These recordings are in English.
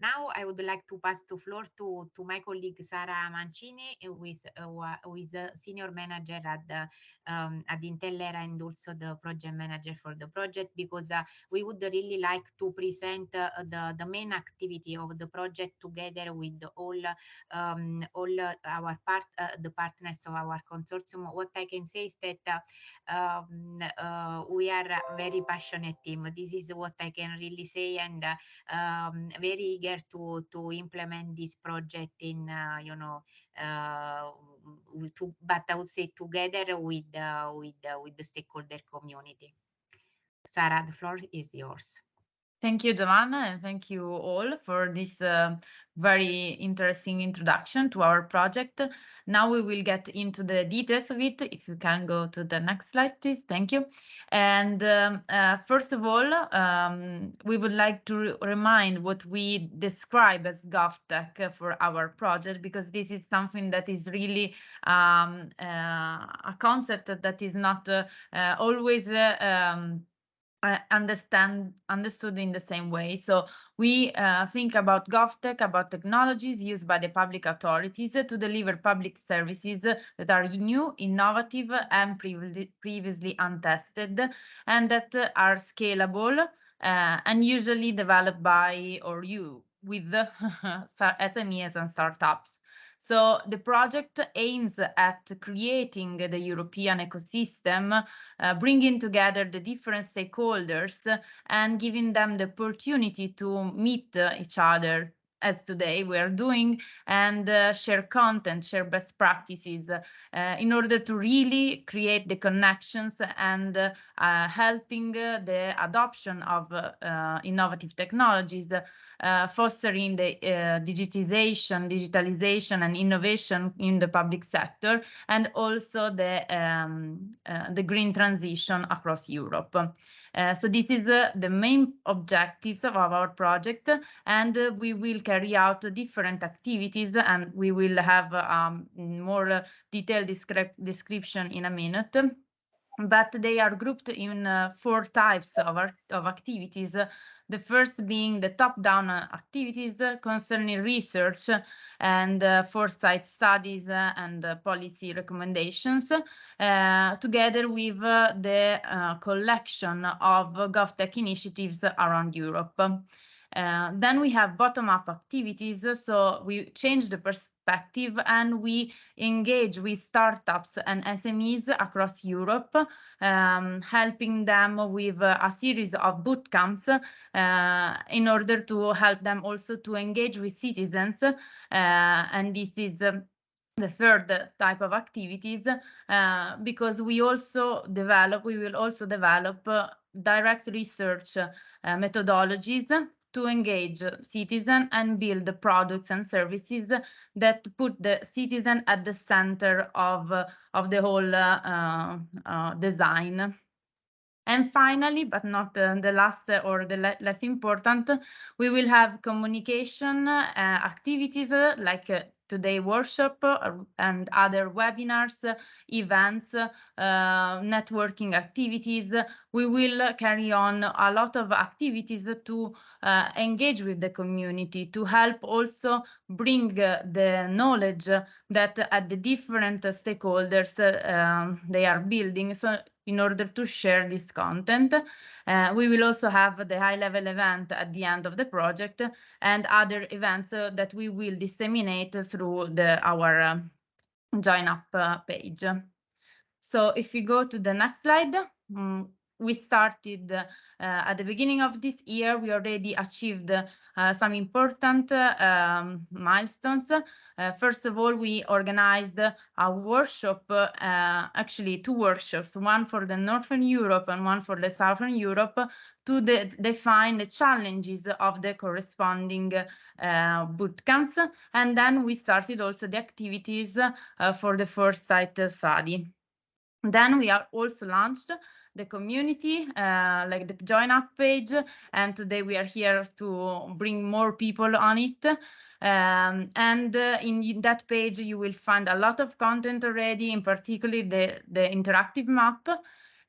Now I would like to pass the floor to my colleague Sara Mancini, who is a senior manager at Intellera and also the project manager for the project, because we would really like to present the main activity of the project together with all our the partners of our consortium. What I can say is that we are a very passionate team. This is what I can really say, and very eager to implement this project in but I would say together with the stakeholder community. Sara, the floor is yours. Thank you, Giovanna, and thank you all for this very interesting introduction to our project. Now we will get into the details of it. If you can go to the next slide, please. Thank you. And first of all, we would like to remind what we describe as GovTech for our project, because this is something that is really a concept that is not always understood in the same way. So we think about GovTech, about technologies used by the public authorities to deliver public services that are new, innovative, and previously untested, and that are scalable and usually developed by or you with SMEs and startups. So the project aims at creating the European ecosystem, bringing together the different stakeholders and giving them the opportunity to meet each other, as today we are doing, and share content, share best practices in order to really create the connections and helping the adoption of innovative technologies, fostering the digitalization and innovation in the public sector, and also the green transition across Europe. So this is the main objectives of our project, and we will carry out different activities, and we will have more detailed description in a minute. But they are grouped in 4 types of activities. The first being the top-down activities concerning research and foresight studies and policy recommendations, together with the collection of GovTech initiatives around Europe. Then we have bottom-up activities, so we change the perspective and we engage with startups and SMEs across Europe, helping them with a series of boot camps in order to help them also to engage with citizens, and this is the third type of activities, because we will also develop direct research methodologies to engage citizens and build the products and services that put the citizen at the center of the whole design. And finally, but not the last or the less important, we will have communication activities like today workshop and other webinars, events, networking activities. We will carry on a lot of activities to engage with the community, to help also bring the knowledge that at the different stakeholders they are building, so in order to share this content. We will also have the high-level event at the end of the project and other events that we will disseminate through our Join Up page. So if we go to the next slide, we started at the beginning of this year. We already achieved some important milestones. First of all, we organized a workshop, actually 2 workshops, one for the Northern Europe and one for the Southern Europe, to define the challenges of the corresponding boot camps. And then we started also the activities for the first site study. Then we are also launched the community, like the Join Up page, and today we are here to bring more people on it. And in that page you will find a lot of content already, in particular the interactive map,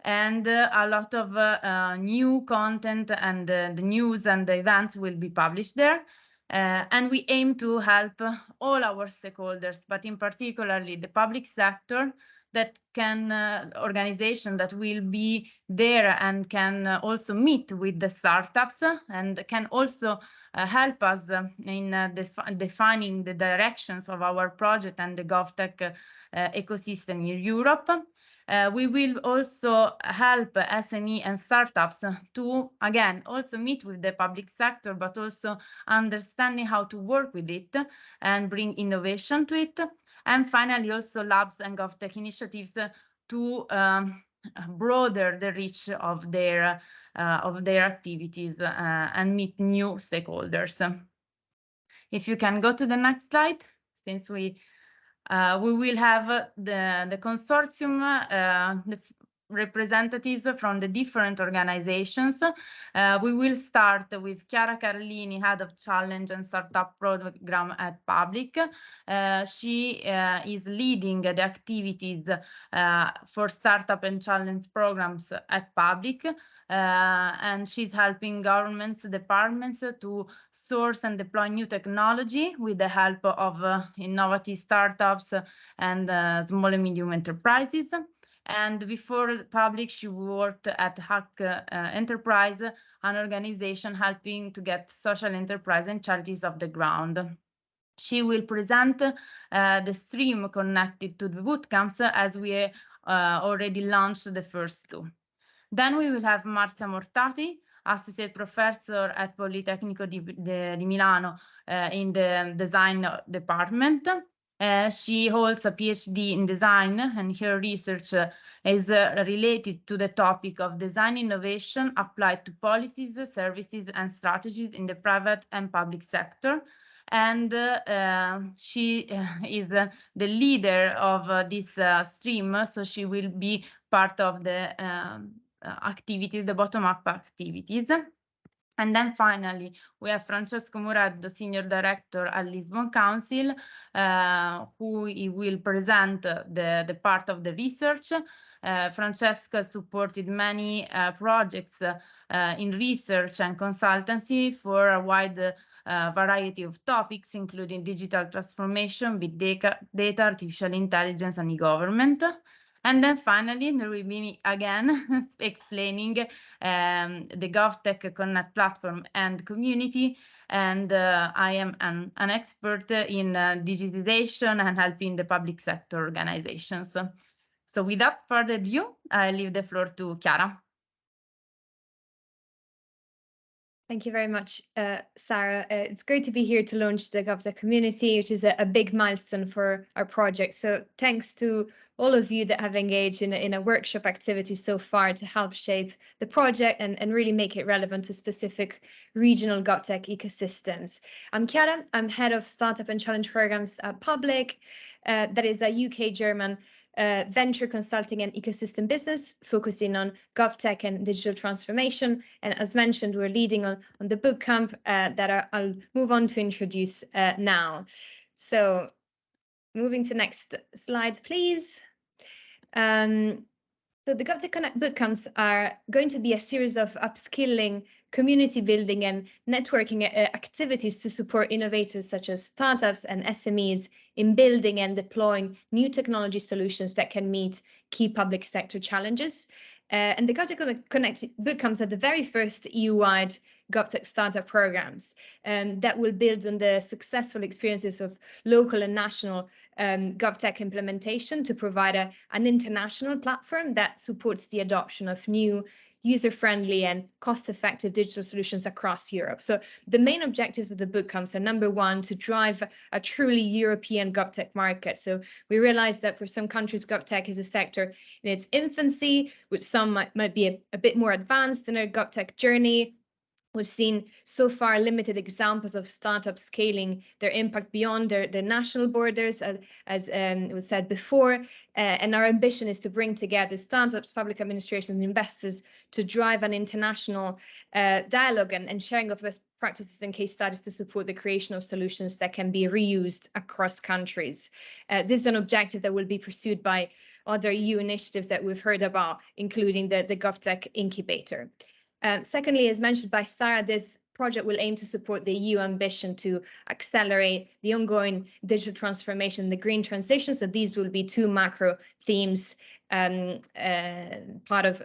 and a lot of new content, and the news and the events will be published there. And we aim to help all our stakeholders, but in particularly the public sector, that can organization that will be there and can also meet with the startups and can also help us in defining the directions of our project and the GovTech ecosystem in Europe. We will also help SME and startups to, again, also meet with the public sector, but also understanding how to work with it and bring innovation to it. And finally, also labs and GovTech initiatives to broaden the reach of their activities and meet new stakeholders. If you can go to the next slide, since we will have the consortium, the representatives from the different organizations. We will start with Chiara Carlini, Head of Challenge and Startup Program at PUBLIC. She is leading the activities for Startup and Challenge programs at PUBLIC. And she's helping governments, departments to source and deploy new technology with the help of innovative startups and small and medium enterprises. And before PUBLIC, she worked at Hack Enterprise, an organization helping to get social enterprise and charities off the ground. She will present the stream connected to the bootcamps as we already launched the first two. Then we will have Marzia Mortati, Associate Professor at Politecnico di Milano in the Design Department. She holds a PhD in design, and her research is related to the topic of design innovation applied to policies, services, and strategies in the private and public sector. And she is the leader of this stream, so she will be part of the activities, the bottom-up activities. And then finally, we have Francesco Mureddo, Senior Director at Lisbon Council, who will present the part of the research. Francesco supported many projects in research and consultancy for a wide variety of topics, including digital transformation, big data, artificial intelligence, and e-government. And then finally, there will be me again explaining the GovTech Connect Platform and community. And I am an expert in digitization and helping the public sector organizations. So without further ado, I leave the floor to Chiara. Thank you very much, Sarah. It's great to be here to launch the GovTech community, which is a big milestone for our project. So thanks to all of you that have engaged in a workshop activity so far to help shape the project and really make it relevant to specific regional GovTech ecosystems. I'm Chiara. I'm head of Startup and Challenge Programs at PUBLIC. That is a UK-German venture consulting and ecosystem business focusing on GovTech and digital transformation. And as mentioned, we're leading on the bootcamp that I'll move on to introduce now. So moving to next slide, please. So the GovTech Connect bootcamps are going to be a series of upskilling, community building and networking activities to support innovators such as startups and SMEs in building and deploying new technology solutions that can meet key public sector challenges. And the GovTech Connect bootcamps are the very first EU-wide GovTech startup programs that will build on the successful experiences of local and national GovTech implementation to provide an international platform that supports the adoption of new user-friendly and cost-effective digital solutions across Europe. So the main objectives of the bootcamps are, number one, to drive a truly European GovTech market. So we realize that for some countries, GovTech is a sector in its infancy, which some might be a bit more advanced in their GovTech journey. We've seen so far limited examples of startups scaling their impact beyond their national borders, as it was said before. And our ambition is to bring together startups, public administrations, and investors to drive an international dialogue and sharing of best practices and case studies to support the creation of solutions that can be reused across countries. This is an objective that will be pursued by other EU initiatives that we've heard about, including the GovTech Incubator. Secondly, as mentioned by Sarah, there's project will aim to support the EU ambition to accelerate the ongoing digital transformation, the green transition. So these will be two macro themes, part of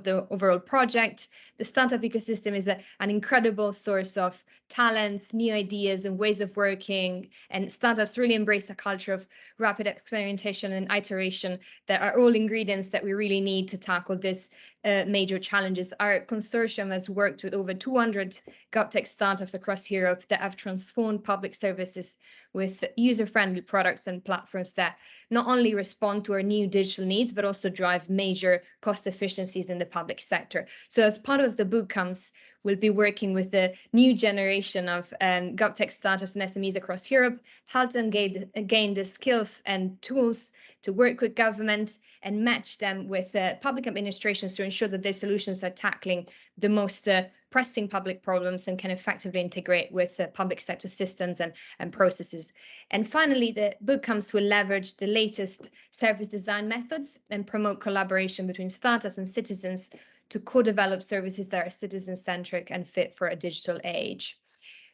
the overall project. The startup ecosystem is an incredible source of talents, new ideas and ways of working, and startups really embrace a culture of rapid experimentation and iteration that are all ingredients that we really need to tackle these major challenges. Our consortium has worked with over 200 GovTech startups across Europe that have transformed public services with user-friendly products and platforms that not only respond to our new digital needs, but also drive major cost efficiencies in the public sector. So as part of the bootcamps, we'll be working with the new generation of GovTech startups and SMEs across Europe, help them gain the skills and tools to work with government and match them with public administrations to ensure that their solutions are tackling the most pressing public problems and can effectively integrate with public sector systems and processes. And finally, the bootcamps will leverage the latest service design methods and promote collaboration between startups and citizens to co-develop services that are citizen-centric and fit for a digital age.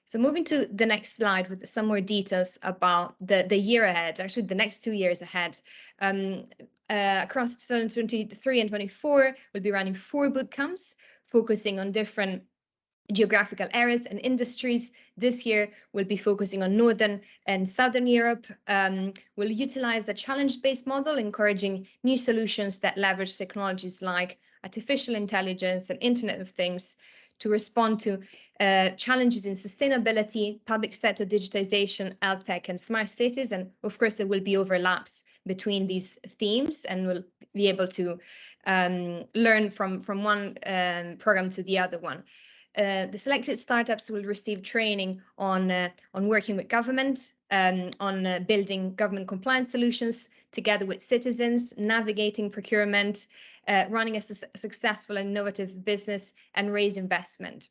So moving to the next slide with some more details about the year ahead, actually the next 2 years ahead. Across 2023 and 24, we'll be running 4 bootcamps focusing on different geographical areas and industries. This year, we'll be focusing on Northern and Southern Europe. We'll utilize a challenge-based model, encouraging new solutions that leverage technologies like artificial intelligence and Internet of Things to respond to challenges in sustainability, public sector digitization, health tech, and smart cities. And of course, there will be overlaps between these themes, and we'll be able to learn from one program to the other one. The selected startups will receive training on working with government, on building government compliance solutions together with citizens, navigating procurement, running a successful and innovative business, and raise investment.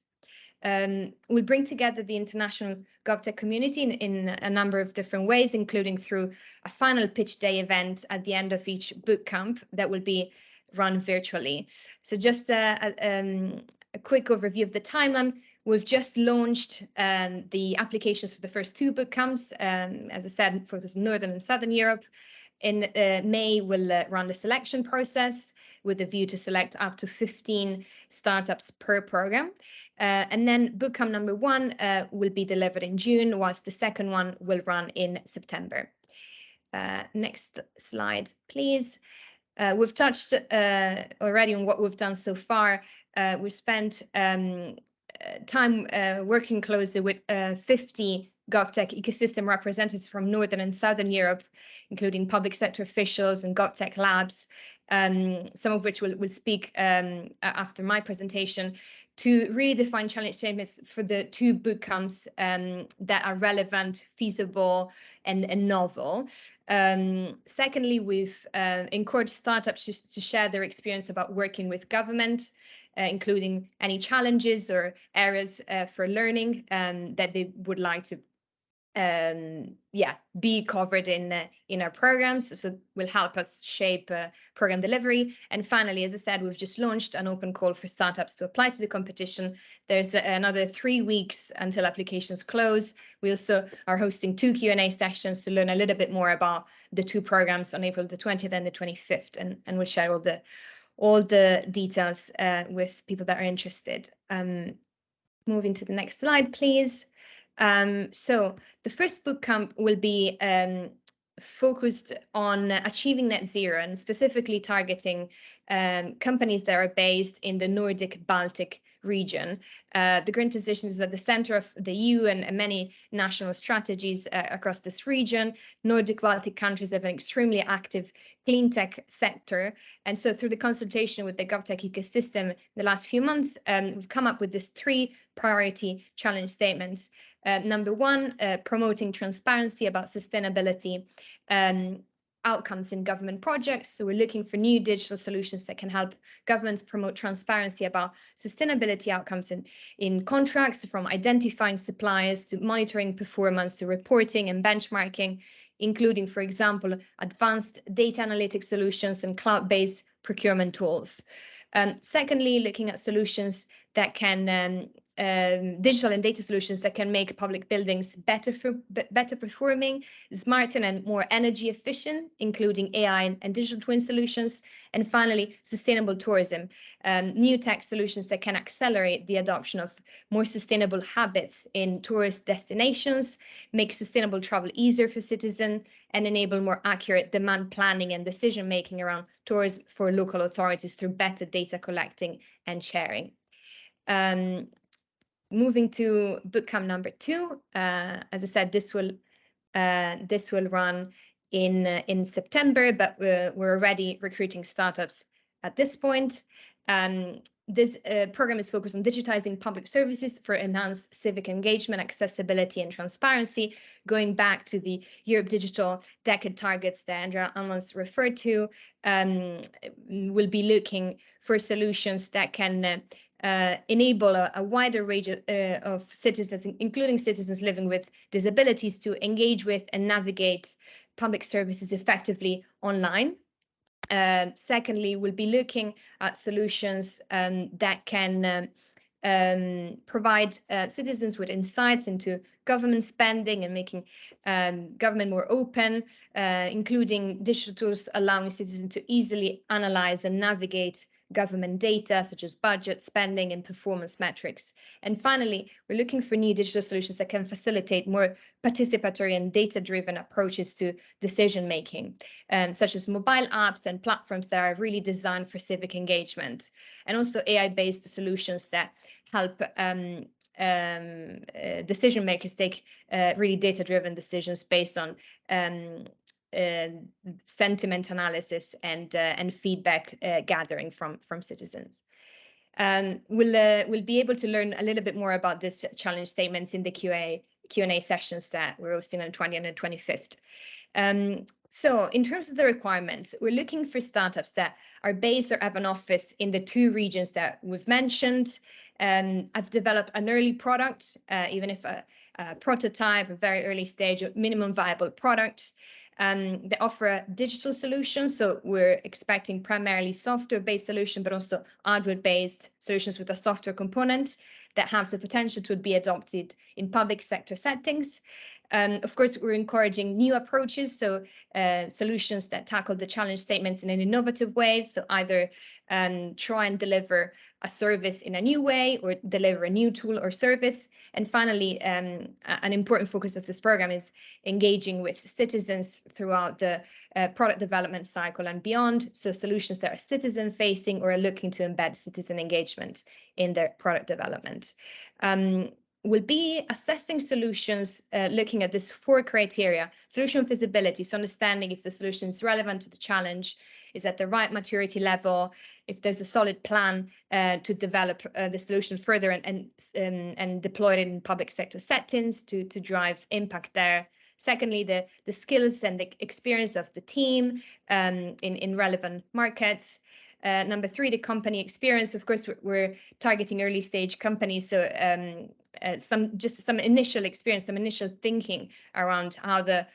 We'll bring together the international GovTech community in a number of different ways, including through a final pitch day event at the end of each bootcamp that will be run virtually. So just a quick overview of the timeline. We've just launched the applications for the first 2 bootcamps, as I said, for Northern and Southern Europe. In May, we'll run the selection process with a view to select up to 15 startups per program. And then bootcamp number 1 will be delivered in June, whilst the second one will run in September. Next slide, please. We've touched already on what we've done so far. We spent time working closely with 50 GovTech ecosystem representatives from Northern and Southern Europe, including public sector officials and GovTech labs, some of which will speak after my presentation, to really define challenge statements for the 2 bootcamps that are relevant, feasible, and novel. Secondly, we've encouraged startups to share their experience about working with government, including any challenges or areas for learning that they would like to be covered in our programs. So will help us shape program delivery. And finally, as I said, we've just launched an open call for startups to apply to the competition. There's another 3 weeks until applications close. We also are hosting 2 Q&A sessions to learn a little bit more about the 2 programs on April the 20th and the 25th, and we'll share all the details with people that are interested. Moving to the next slide, please. So the first bootcamp will be focused on achieving net zero and specifically targeting companies that are based in the Nordic Baltic region. The green transition is at the center of the EU and many national strategies across this region. Nordic Baltic countries have an extremely active clean tech sector. And so through the consultation with the GovTech ecosystem in the last few months, we've come up with these 3 priority challenge statements. Number 1, promoting transparency about sustainability outcomes in government projects. So we're looking for new digital solutions that can help governments promote transparency about sustainability outcomes in contracts, from identifying suppliers to monitoring performance to reporting and benchmarking, including, for example, advanced data analytics solutions and cloud-based procurement tools. Secondly, looking at solutions that can digital and data solutions that can make public buildings better performing, smarter and more energy efficient, including AI and digital twin solutions. And finally, sustainable tourism, new tech solutions that can accelerate the adoption of more sustainable habits in tourist destinations, make sustainable travel easier for citizens, and enable more accurate demand planning and decision making around tours for local authorities through better data collecting and sharing. Moving to bootcamp number 2, as I said, this will run in September, but we're already recruiting startups at this point. This program is focused on digitizing public services for enhanced civic engagement, accessibility, and transparency. Going back to the Europe Digital Decade targets that Andrea Almans referred to, we'll be looking for solutions that can enable a wider range of citizens, including citizens living with disabilities, to engage with and navigate public services effectively online. Secondly, we'll be looking at solutions that can provide citizens with insights into government spending and making government more open, including digital tools allowing citizens to easily analyze and navigate government data such as budget, spending, and performance metrics. And finally, we're looking for new digital solutions that can facilitate more participatory and data-driven approaches to decision-making, such as mobile apps and platforms that are really designed for civic engagement, and also AI-based solutions that help decision makers take really data-driven decisions based on sentiment analysis and feedback gathering from citizens. We'll be able to learn a little bit more about this challenge statements in the Q&A sessions that we're hosting on the 20th and the 25th. So in terms of the requirements, we're looking for startups that are based or have an office in the 2 regions that we've mentioned. I've developed an early product, even if a prototype, a very early stage, minimum viable product. They offer a digital solution, so we're expecting primarily software-based solution, but also hardware-based solutions with a software component that have the potential to be adopted in public sector settings. Of course, we're encouraging new approaches, so solutions that tackle the challenge statements in an innovative way, so either try and deliver a service in a new way or deliver a new tool or service. And finally, an important focus of this program is engaging with citizens throughout the product development cycle and beyond, so solutions that are citizen-facing or are looking to embed citizen engagement in their product development. We'll be assessing solutions looking at this 4 criteria: solution feasibility, so understanding if the solution is relevant to the challenge, is at the right maturity level, if there's a solid plan to develop the solution further and deploy it in public sector settings to drive impact there. Secondly, the skills and the experience of the team in relevant markets. Number 3, the company experience. Of course, we're targeting early stage companies, so some initial experience, some initial thinking around how the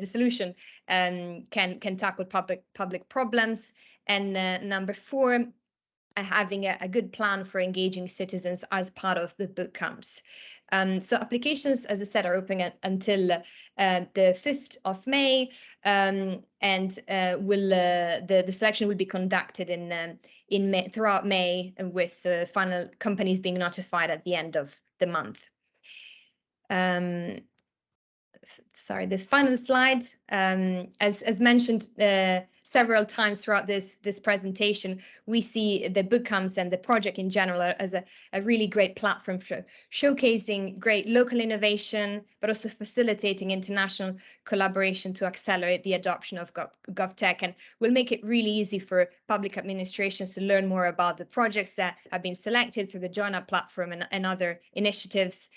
solution can tackle public problems. And number 4, having a good plan for engaging citizens as part of the boot camps. So applications, as I said, are open until the 5th of May, and the selection will be conducted in May, throughout May, with the final companies being notified at the end of the month. Sorry, the final slide. As mentioned several times throughout this presentation, we see the bootcamps and the project in general as a really great platform for showcasing great local innovation, but also facilitating international collaboration to accelerate the adoption of GovTech, and will make it really easy for public administrations to learn more about the projects that have been selected through the Join Up platform and other initiatives.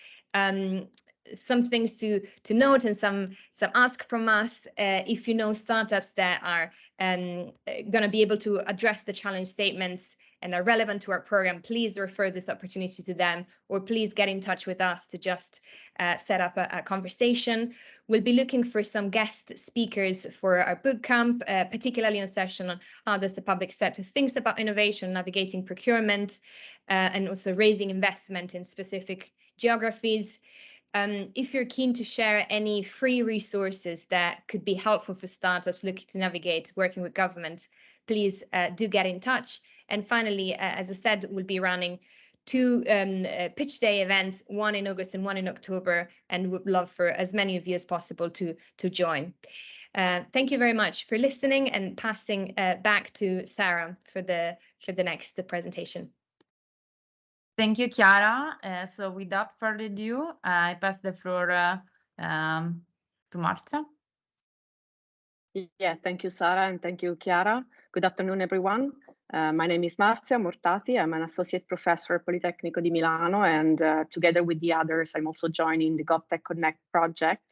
Some things to note and some ask from us: if you know startups that are going to be able to address the challenge statements and are relevant to our program, please refer this opportunity to them, or please get in touch with us to just set up a conversation. We'll be looking for some guest speakers for our bootcamp, particularly in a session on how does the public sector thinks about innovation, navigating procurement, and also raising investment in specific geographies. If you're keen to share any free resources that could be helpful for startups looking to navigate working with government, please do get in touch. And finally, as I said, we'll be running 2 pitch day events, one in August and one in October, and would love for as many of you as possible to join. Thank you very much for listening, and passing back to Sarah for the next presentation. Thank you, Chiara. So without further ado, I pass the floor to Marzia. Yeah, thank you, Sara, and thank you, Chiara. Good afternoon, everyone. My name is Marzia Mortati. I'm an associate professor at Politecnico di Milano, and together with the others, I'm also joining the GovTech Connect project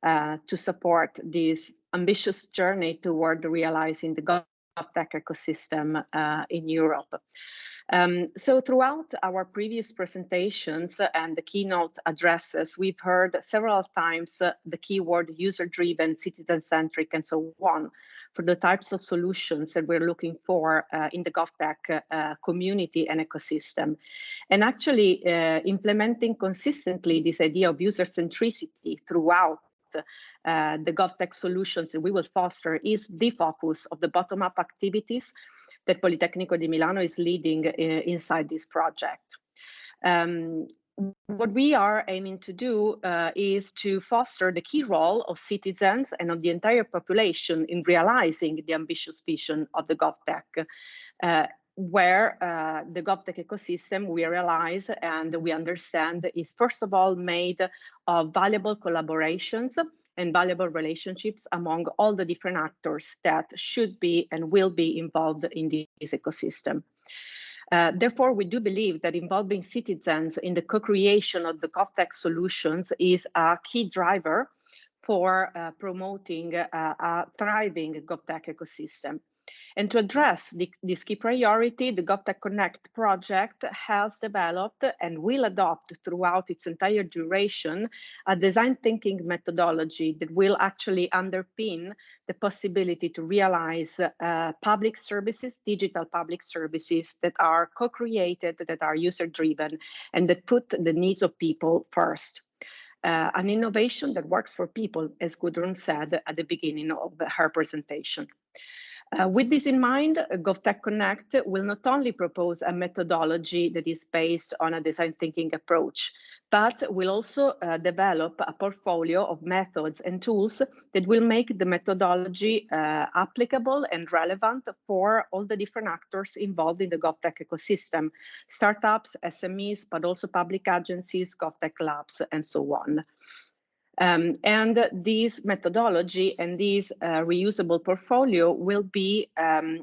to support this ambitious journey toward realizing the GovTech ecosystem in Europe. So throughout our previous presentations and the keynote addresses, we've heard several times the keyword user-driven, citizen-centric, and so on, for the types of solutions that we're looking for in the GovTech community and ecosystem. And actually implementing consistently this idea of user-centricity throughout the GovTech solutions that we will foster is the focus of the bottom-up activities that Politecnico di Milano is leading inside this project. What we are aiming to do is to foster the key role of citizens and of the entire population in realizing the ambitious vision of the GovTech, where the GovTech ecosystem, we realize and we understand, is first of all made of valuable collaborations and valuable relationships among all the different actors that should be and will be involved in this ecosystem. Therefore, we do believe that involving citizens in the co-creation of the GovTech solutions is a key driver for promoting a thriving GovTech ecosystem. And to address this key priority, the GovTech Connect project has developed and will adopt throughout its entire duration a design thinking methodology that will actually underpin the possibility to realize public services, digital public services that are co-created, that are user-driven, and that put the needs of people first. An innovation that works for people, as Gudrun said at the beginning of her presentation. With this in mind, GovTech Connect will not only propose a methodology that is based on a design thinking approach, but will also develop a portfolio of methods and tools that will make the methodology applicable and relevant for all the different actors involved in the GovTech ecosystem, startups, SMEs, but also public agencies, GovTech labs, and so on. And this methodology and this reusable portfolio will be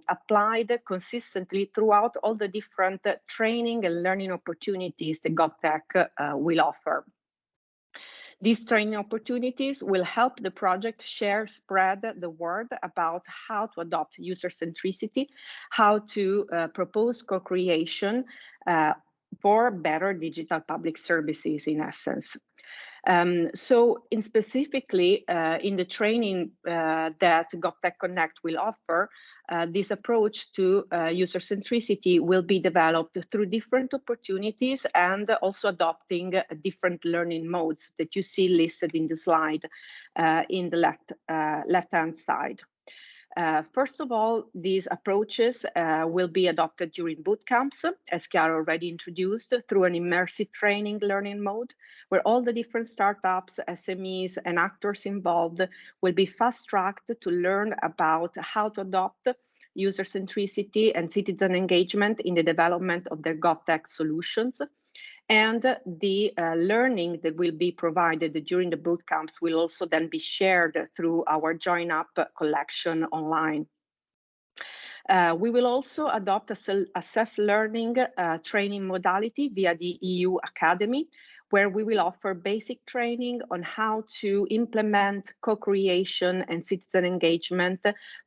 applied consistently throughout all the different training and learning opportunities that GovTech will offer. These training opportunities will help the project spread the word about how to adopt user centricity, how to propose co-creation for better digital public services, in essence. So specifically in the training that GovTech Connect will offer, this approach to user centricity will be developed through different opportunities and also adopting different learning modes that you see listed in the slide in the left-hand side. First of all, these approaches will be adopted during bootcamps, as Chiara already introduced, through an immersive training learning mode, where all the different startups, SMEs, and actors involved will be fast-tracked to learn about how to adopt user centricity and citizen engagement in the development of their GovTech solutions. And the learning that will be provided during the bootcamps will also then be shared through our Join Up collection online. We will also adopt a self-learning training modality via the EU Academy, where we will offer basic training on how to implement co-creation and citizen engagement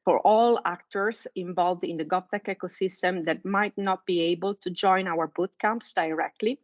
for all actors involved in the GovTech ecosystem that might not be able to join our bootcamps directly.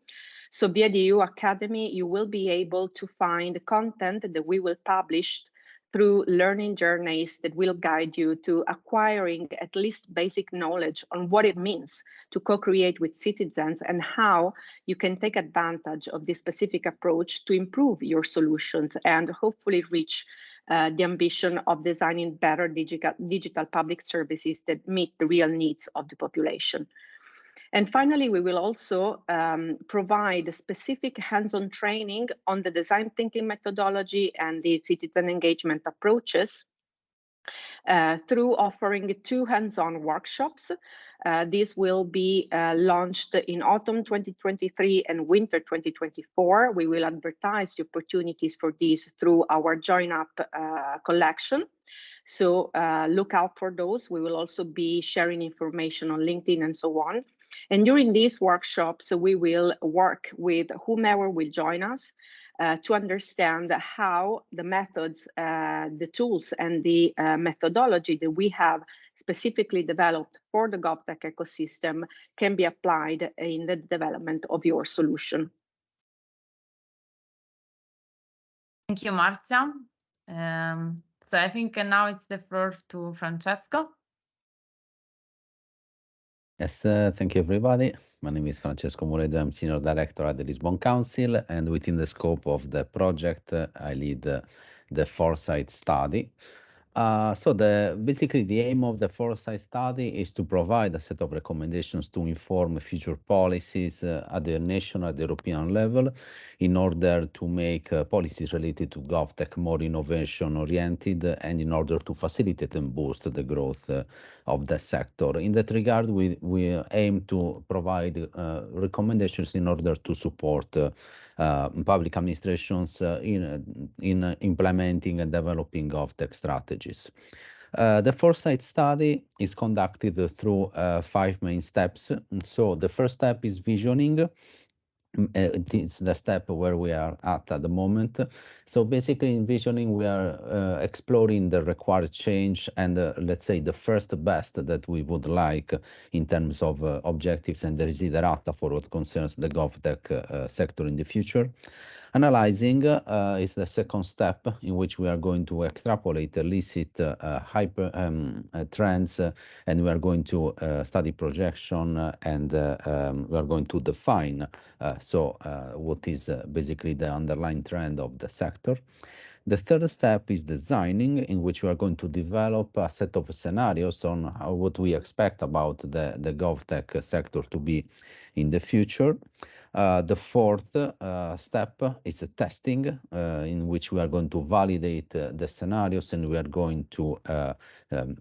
So via the EU Academy, you will be able to find content that we will publish through learning journeys that will guide you to acquiring at least basic knowledge on what it means to co-create with citizens and how you can take advantage of this specific approach to improve your solutions and hopefully reach the ambition of designing better digital public services that meet the real needs of the population. And finally, we will also provide specific hands-on training on the design thinking methodology and the citizen engagement approaches through offering 2 hands-on workshops. These will be launched in autumn 2023 and winter 2024. We will advertise the opportunities for these through our Join Up collection. So look out for those. We will also be sharing information on LinkedIn and so on. And during these workshops, we will work with whomever will join us to understand how the methods, the tools, and the methodology that we have specifically developed for the GovTech ecosystem can be applied in the development of your solution. Thank you, Marzia. So I think now it's the floor to Francesco. Yes, thank you, everybody. My name is Francesco Muredo. I'm Senior Director at the Lisbon Council, and within the scope of the project, I lead the Foresight Study. So basically the aim of the Foresight Study is to provide a set of recommendations to inform future policies at the national and European level in order to make policies related to GovTech more innovation-oriented and in order to facilitate and boost the growth of the sector. In that regard, we aim to provide recommendations in order to support public administrations in implementing and developing GovTech strategies. The Foresight Study is conducted through 5 main steps. So the first step is visioning. It's the step where we are at the moment. So basically in visioning, we are exploring the required change and let's say the first best that we would like in terms of objectives and the desiderata for what concerns the GovTech sector in the future. Analyzing is the second step in which we are going to extrapolate illicit trends and we are going to study projection and we are going to define what is basically the underlying trend of the sector. The third step is designing, in which we are going to develop a set of scenarios on what we expect about the GovTech sector to be in the future. The fourth step is testing, in which we are going to validate the scenarios and we are going to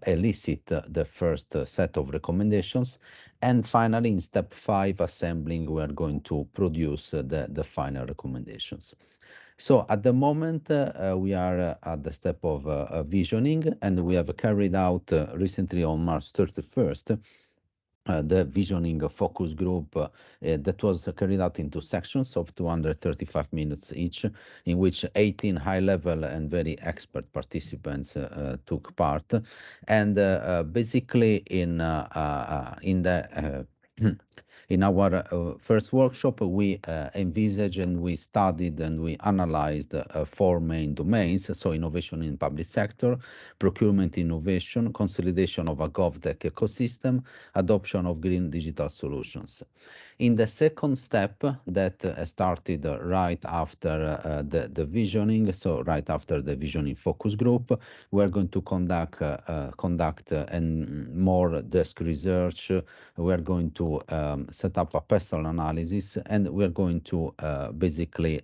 elicit the first set of recommendations. And finally, in step 5, assembling, we are going to produce the final recommendations. So at the moment, we are at the step of visioning, and we have carried out recently on March 31st, the visioning focus group that was carried out into sections of 235 minutes each, in which 18 high-level and very expert participants took part. And basically in our first workshop, we envisaged and we studied and we analyzed 4 main domains. So innovation in public sector, procurement innovation, consolidation of a GovTech ecosystem, adoption of green digital solutions. In the second step that started right after the visioning, so right after the visioning focus group, we're going to conduct more desk research. We're going to set up a personal analysis, and we're going to basically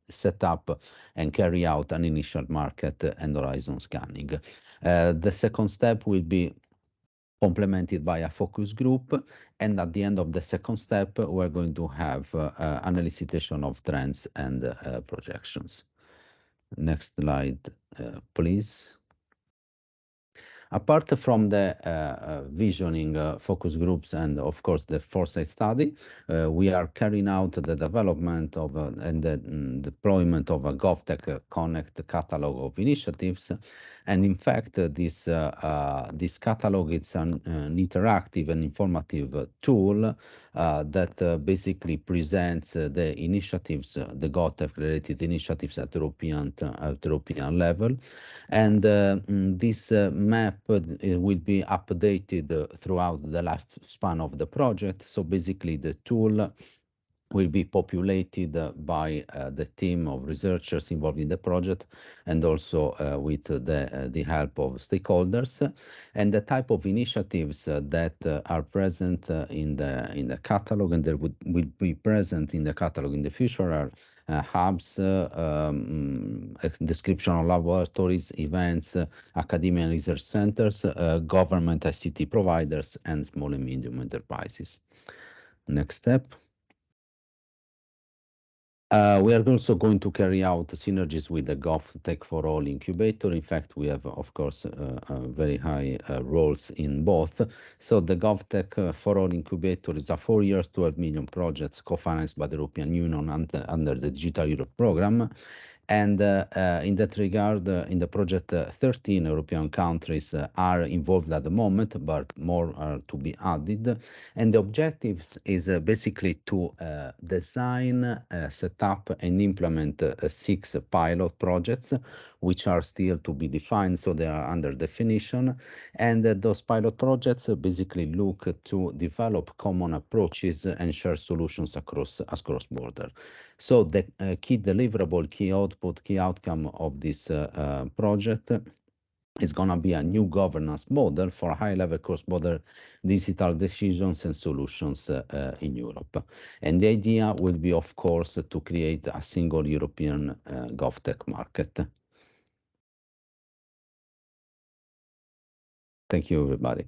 set up and carry out an initial market and horizon scanning. The second step will be complemented by a focus group, and at the end of the second step, we're going to have an elicitation of trends and projections. Next slide, please. Apart from the visioning focus groups and of course the foresight study, we are carrying out the development of and the deployment of a GovTech Connect catalog of initiatives. And in fact, this catalog is an interactive and informative tool that basically presents the initiatives, the GovTech related initiatives at European level. And this map will be updated throughout the lifespan of the project. So basically the tool will be populated by the team of researchers involved in the project and also with the help of stakeholders. And the type of initiatives that are present in the catalog and that will be present in the catalog in the future are hubs, description of laboratories, events, academia and research centers, government ICT providers, and small and medium enterprises. Next step. We are also going to carry out synergies with the GovTech for All incubator. In fact, we have, of course, very high roles in both. So the GovTech for All incubator is a 4 years, 12 million projects co-financed by the European Union under the Digital Europe program. And in that regard, in the project, 13 European countries are involved at the moment, but more are to be added. And the objectives is basically to design, set up and implement 6 pilot projects, which are still to be defined, so they are under definition. And those pilot projects basically look to develop common approaches and share solutions across border. So the key deliverable, key output, key outcome of this project is going to be a new governance model for high-level cross-border digital decisions and solutions in Europe. And the idea will be, of course, to create a single European GovTech market. Thank you, everybody.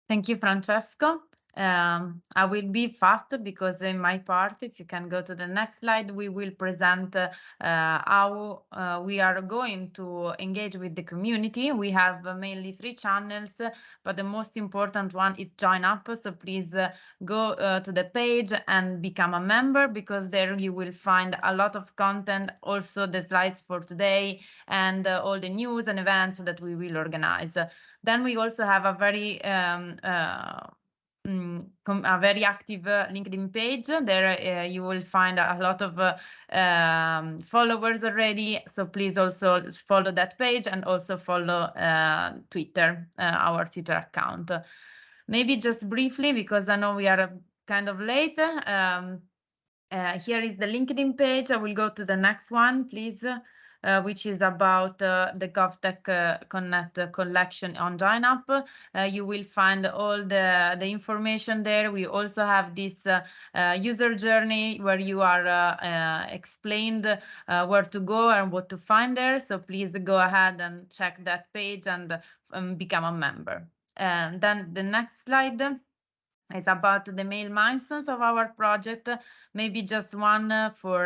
Thank you, Francesco. I will be fast because in my part, if you can go to the next slide, we will present how we are going to engage with the community. We have mainly 3 channels, but the most important one is join up. So please go to the page and become a member, because there you will find a lot of content, also the slides for today and all the news and events that we will organize. Then we also have a very active LinkedIn page. There you will find a lot of followers already. So please also follow that page and also follow Twitter, our Twitter account. Maybe just briefly, because I know we are kind of late. Here is the LinkedIn page. I will go to the next one, please. Which is about the GovTech Connect collection on JoinUp. You will find all the information there. We also have this user journey where you are explained where to go and what to find there. So please go ahead and check that page and become a member. And then the next slide is about the main milestones of our project. Maybe just one for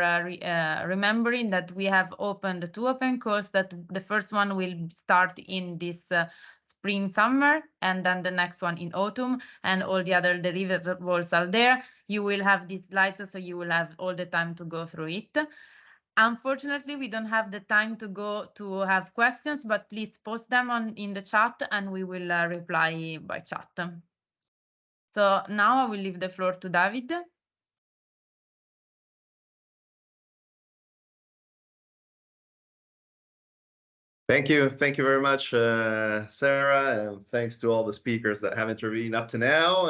remembering that we have opened 2 open calls, that the first one will start in this spring, summer, and then the next one in autumn, and all the other deliverables are there. You will have these slides, so you will have all the time to go through it. Unfortunately, we don't have the time to have questions, but please post them in the chat and we will reply by chat. So now I will leave the floor to David. Thank you very much, Sarah, and thanks to all the speakers that have intervened up to now.